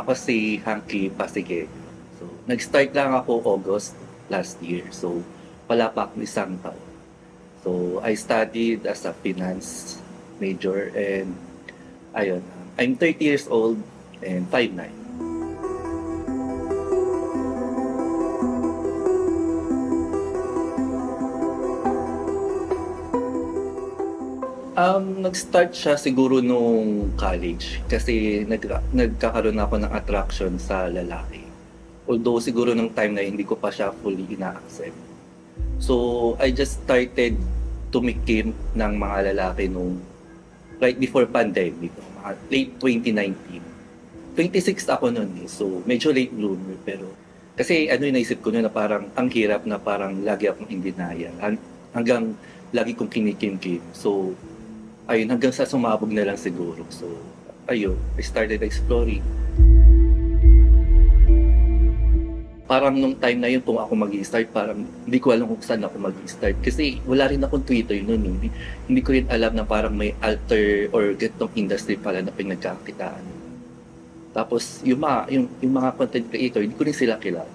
ako si Hanky Pasige. So, nag-start lang ako August last year. So, wala pa akong isang taon. So, I studied as a finance major and ayun, I'm 30 years old and 5'9". Nag-start siya siguro nung college kasi nagkakaroon ako ng attraction sa lalaki. Although siguro nung time na hindi ko pa siya fully ina-accept. So, I just started tumikim ng mga lalaki nung right before pandemic, mga late 2019. 26 ako noon eh, so medyo late bloomer pero kasi ano yung naisip ko noon na parang ang hirap na parang lagi akong in denial hanggang lagi kong kinikim-kim. So, ayun, hanggang sa sumabog na lang siguro. So, ayun, I started exploring. Parang nung time na yun, kung ako mag-i-start, parang hindi ko alam kung saan ako mag-i-start. Kasi wala rin akong Twitter noon. Hindi ko rin alam na parang may alter or ganitong industry pala na pinagkakitaan. Tapos, yung mga content creator, hindi ko rin sila kilala.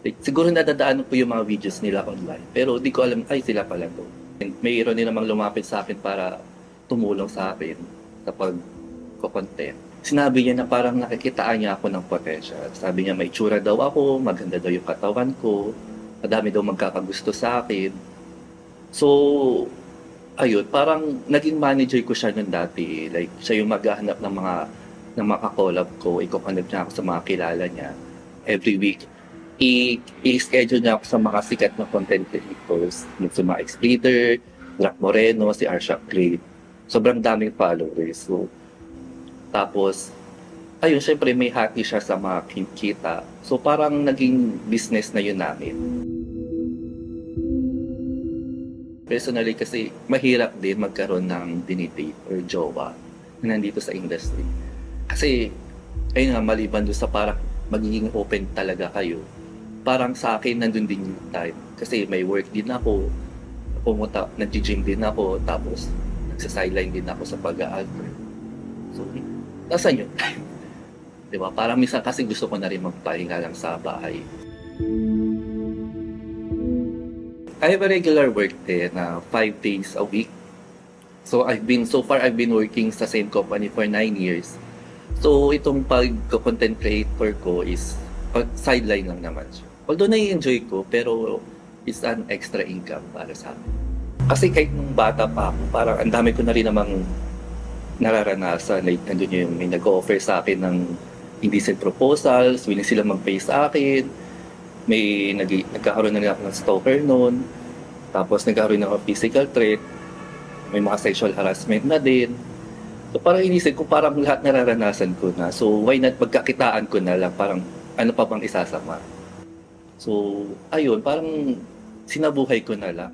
Like, siguro nadadaanan ko yung mga videos nila online. Pero hindi ko alam, ay sila pala to. And mayroon din namang lumapit sa akin para tumulong sa akin sa pag-content. Sinabi niya na parang nakikitaan niya ako ng potential. Sabi niya may tsura daw ako, maganda daw yung katawan ko, madami daw magkakagusto sa akin. So, ayun, parang naging manager ko siya nun dati. Like, siya yung maghahanap ng mga collab ko, i-connect niya ako sa mga kilala niya. Every week, i-schedule niya ako sa mga sikat na content creators. Si mga X-Leader, Black Moreno, si Arsha Clay. Sobrang daming followers. So, tapos, ayun, syempre may hati siya sa mga kita. So, parang naging business na yun namin. Personally, kasi mahirap din magkaroon ng dinidate or jowa na nandito sa industry. Kasi, ayun nga, maliban doon sa parang magiging open talaga kayo. Parang sa akin, nandun din yung time. Kasi may work din ako, pumunta, nag-gym din ako, tapos nagsa-sideline din ako sa pag-aalter. So, nasaan yun? Diba? Parang minsan kasi gusto ko na rin magpahinga lang sa bahay. I have a regular work there na 5 days a week. So, so far, I've been working sa same company for 9 years. So, itong pag-content creator ko is sideline lang naman siya. Although nai-enjoy ko, pero it's an extra income para sa akin. Kasi kahit nung bata pa ako, parang ang dami ko na rin namang nararanasan. Like, nandun yung may nag-offer sa akin ng indecent proposals, willing sila mag-pay sa akin. May nagkakaroon na ako ng stalker noon. Tapos nagkakaroon na ako physical threat. May mga sexual harassment na din. So parang inisip ko, parang lahat nararanasan ko na. So why not pagkakitaan ko na lang, parang ano pa bang isasama? So ayun, parang sinabuhay ko na lang.